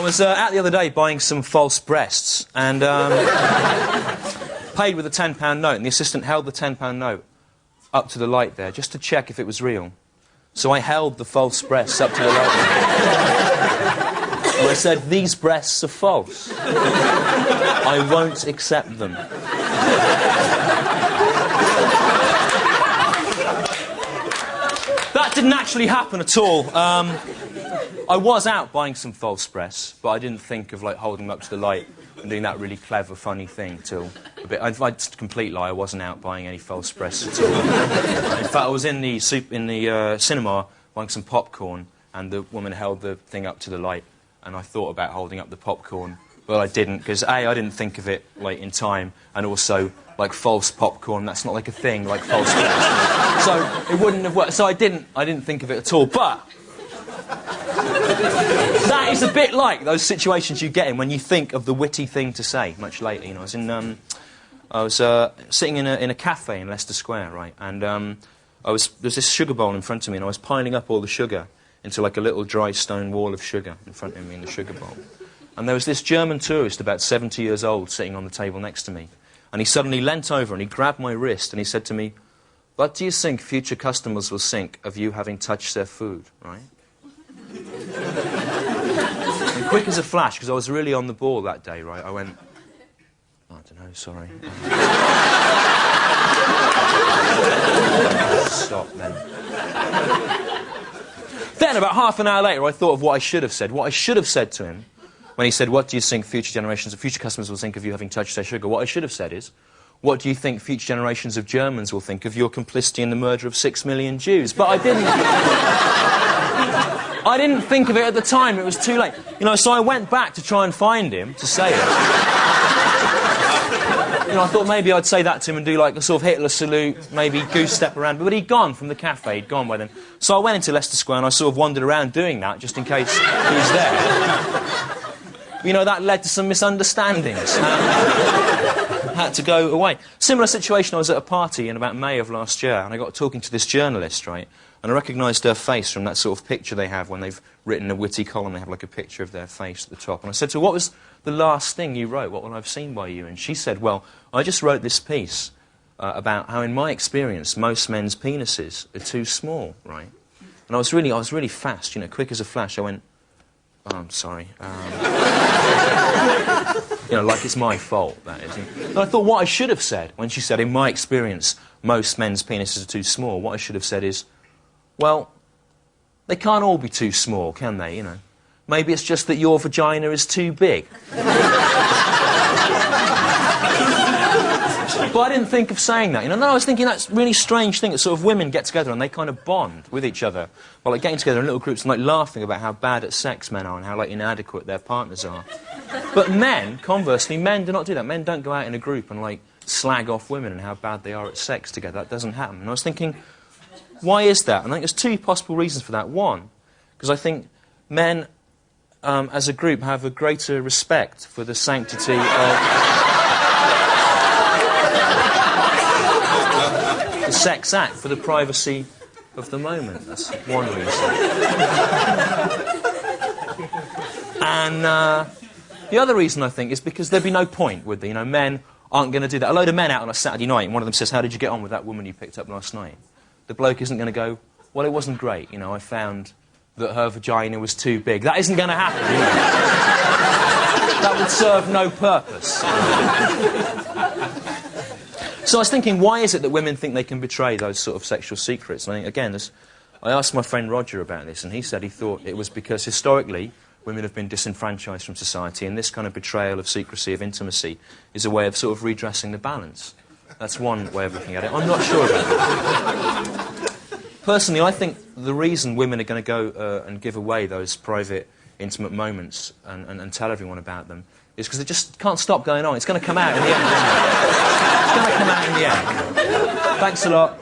was out the other day buying some false breasts and paid with a £10 note, and the assistant held the £10 note up to the light there just to check if it was real. So I held the false breasts up to the light and I said, "These breasts are false. I won't accept them." That didn't actually happen at all. I was out buying some false breasts, but I didn't think of, like, holding them up to the light and doing that really clever, funny thing till a bit... It's a complete lie. I wasn't out buying any false breasts at all. In fact, I was in the cinema buying some popcorn, and the woman held the thing up to the light, and I thought about holding up the popcorn, but I didn't, because A, I didn't think of it, like, in time, and also, like, false popcorn, that's not like a thing, like false breasts. So it wouldn't have worked. So I didn't think of it at all, but... that is a bit like those situations you get in when you think of the witty thing to say much later. You know, I was sitting in a cafe in Leicester Square, right, and there's this sugar bowl in front of me, and I was piling up all the sugar into, like, a little dry stone wall of sugar in front of me in the sugar bowl. And there was this German tourist, about 70 years old, sitting on the table next to me, and he suddenly leant over and he grabbed my wrist and he said to me, "What do you think future customers will think of you having touched their food?" Right? And quick as a flash, because I was really on the ball that day, right, I went, "I don't know, sorry." Stop then. Then, about half an hour later, I thought of what I should have said. What I should have said to him when he said, "What do you think future generations of future customers will think of you having touched their sugar?" What I should have said is, "What do you think future generations of Germans will think of your complicity in the murder of 6 million Jews?" But I didn't. I didn't think of it at the time. It was too late. You know, so I went back to try and find him to say it. You know, I thought maybe I'd say that to him and do, like, a sort of Hitler salute, maybe goose step around. But he'd gone from the cafe. He'd gone by then. So I went into Leicester Square and I sort of wandered around doing that just in case he was there. You know, that led to some misunderstandings. Had to go away. Similar situation, I was at a party in about May of last year, and I got talking to this journalist, right, and I recognised her face from that sort of picture they have when they've written a witty column. They have, like, a picture of their face at the top. And I said to her, "What was the last thing you wrote? What will I've seen by you?" And she said, "Well, I just wrote this piece about how, in my experience, most men's penises are too small," right? And I was really fast, you know, quick as a flash. I went, "Oh, I'm sorry." You know, like it's my fault, that is. And I thought what I should have said when she said, "In my experience, most men's penises are too small," what I should have said is, "Well, they can't all be too small, can they, you know? Maybe it's just that your vagina is too big." But I didn't think of saying that, you know. And then I was thinking that's a really strange thing that sort of women get together and they kind of bond with each other by, like, getting together in little groups and, like, laughing about how bad at sex men are and how, like, inadequate their partners are. But men, conversely, men do not do that. Men don't go out in a group and, like, slag off women and how bad they are at sex together. That doesn't happen. And I was thinking, why is that? And I think there's two possible reasons for that. One, because I think men, as a group, have a greater respect for the sanctity of the sex act, for the privacy of the moment. That's one reason. And the other reason, I think, is because there'd be no point, would there? You know, men aren't going to do that. A load of men out on a Saturday night, and one of them says, "How did you get on with that woman you picked up last night?" The bloke isn't going to go, "Well, it wasn't great, you know, I found that her vagina was too big." That isn't going to happen, you know. That would serve no purpose. So I was thinking, why is it that women think they can betray those sort of sexual secrets? And I think, again, I asked my friend Roger about this, and he said he thought it was because, historically, women have been disenfranchised from society, and this kind of betrayal of secrecy, of intimacy, is a way of sort of redressing the balance. That's one way of looking at it. I'm not sure about that. Personally, I think the reason women are going to go and give away those private, intimate moments and tell everyone about them is because it just can't stop going on. It's going to come out in the end, isn't it? It's going to come out in the end. Thanks a lot.